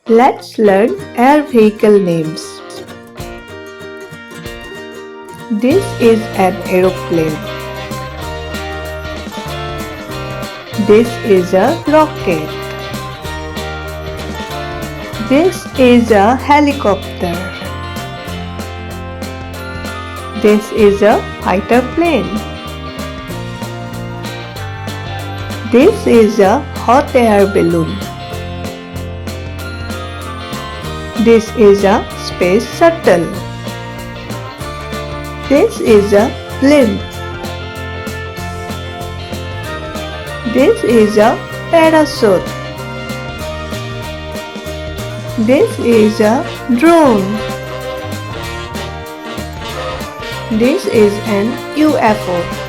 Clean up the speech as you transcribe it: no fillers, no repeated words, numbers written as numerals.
Let's learn air vehicle names. This is an aeroplane. This is a rocket. This is a helicopter. This is a fighter plane. This is a hot air balloon. This is a space shuttle. This is a blimp. This is a parachute. This is a drone. This is an UFO.